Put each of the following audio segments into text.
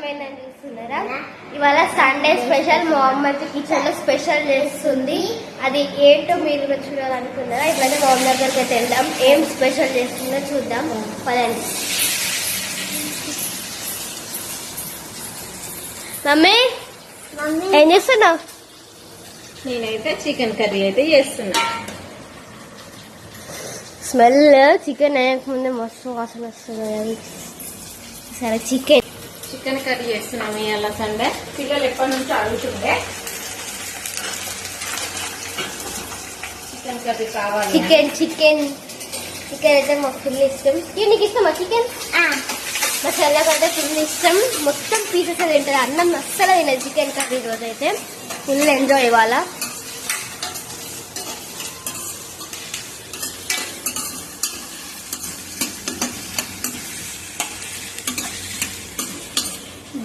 అర్థమైందని చూస్తున్నారా? ఇవాళ సండే స్పెషల్ మా అమ్మ అయితే కిచెన్ లో స్పెషల్ చేస్తుంది. అది ఏంటో మీరు కూడా చూడాలనుకున్నారా? ఇప్పుడైతే మా అమ్మ దగ్గరికి అయితే వెళ్దాం. ఏం స్పెషల్ చేస్తుందో చూద్దాం పదండి. మమ్మీ ఏం చేస్తున్నావు? నేనైతే చికెన్ కర్రీ అయితే చేస్తున్నా. స్మెల్ చికెన్ వేయకముందే మస్తు వాసన వస్తుంది. సరే చికెన్ కర్రీ చేస్తున్నాము ఇవాళ సండే. పిల్లలు ఎప్పటి నుంచో అడుగుతుండే చికెన్ కర్రీ కావాలి. చికెన్ అయితే మాకు ఫుల్ ఇష్టం. నీకు ఇష్టమా చికెన్? మా చెల్లకంటే ఫుల్ ఇష్టం. మొత్తం పీసెస్ తింటుంది, అన్నం అస్సలు తినదు. చికెన్ కర్రీ రోజు అయితే ఫుల్ ఎంజాయ్ ఇవాళ.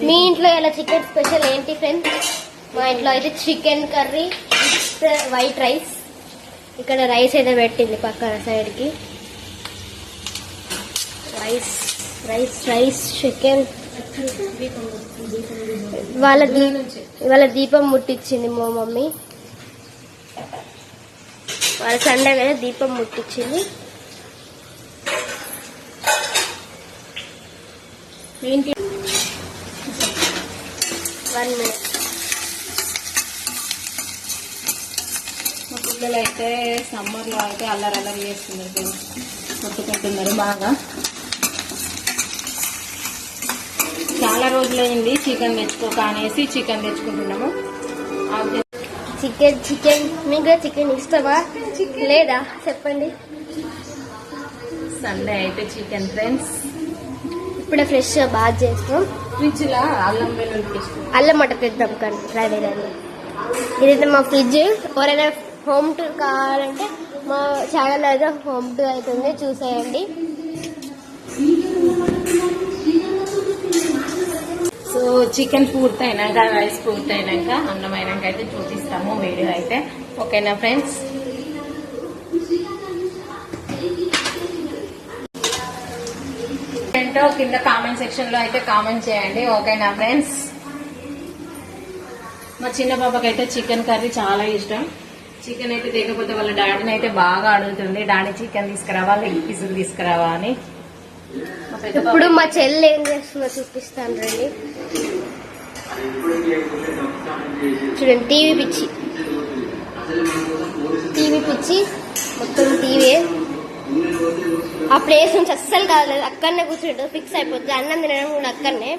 మీ ఇంట్లో ఇలా చికెన్ స్పెషల్ ఏంటి ఫ్రెండ్స్? మా ఇంట్లో అయితే chicken curry with white rice. ఇక్కడ రైస్ అయితే పెట్టింది పక్కన సైడ్ కి. Rice chicken. ఇవాళ దీపం ముట్టించింది మా మమ్మీ. వాళ్ళ సండే మీద దీపం ముట్టించింది. 1 minute. మా పిల్లలు అయితే సమ్మర్ లో అయితే అల్లరి చేస్తున్నారు, కొట్టుకుంటున్నారు బాగా. చాలా రోజులైంది చికెన్ తెచ్చుకోక అనేసి చికెన్ తెచ్చుకుంటున్నాము. చికెన్ మీకు చికెన్ ఇష్టమా లేదా చెప్పండి. సండే అయితే చికెన్ ఫ్రెండ్స్. ఇప్పుడే ఫ్రెష్ బాగా చేస్తాం. ఫ్రిడ్జ్ లో అల్లం మట తెద్దాం కానీ డ్రైవేదాన్ని. ఇదైతే మా ఫ్రిడ్జ్. ఎవరైనా హోమ్ టూర్ కావాలంటే మా ఛానల్ అయితే హోమ్ టూర్ అవుతుంది, చూసేయండి. సో చికెన్ పూర్తయినాక, రైస్ పూర్తయినాక, అన్నం అయినాక అయితే చూపిస్తాము వీడియో అయితే. ఓకేనా ఫ్రెండ్స్? ఏంటో కింద కామెంట్ సెక్షన్ లో అయితే కామెంట్ చేయండి. ఓకేనా ఫ్రెండ్స్? మా చిన్న బాబాకి అయితే చికెన్ కర్రీ చాలా ఇష్టం. చికెన్ అయితే లేకపోతే వాళ్ళ డాడీని అయితే బాగా అడుగుతుంది, డాడీ చికెన్ తీసుకురావా, లెగ్ పీసులు తీసుకురావా అని. ఇప్పుడు మా చెల్లి ఏం చేస్తుందో చూపిస్తాను రండి. చూడండి, టీవీ పిచ్చి మొత్తం టీవీ. ఆ ప్లేస్ నుంచి అస్సలు కాలేదు, అక్కడనే కూర్చుంటుంది, ఫిక్స్ అయిపోతుంది. అన్నం తినడం కూడా అక్కడనే.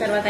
తర్వాత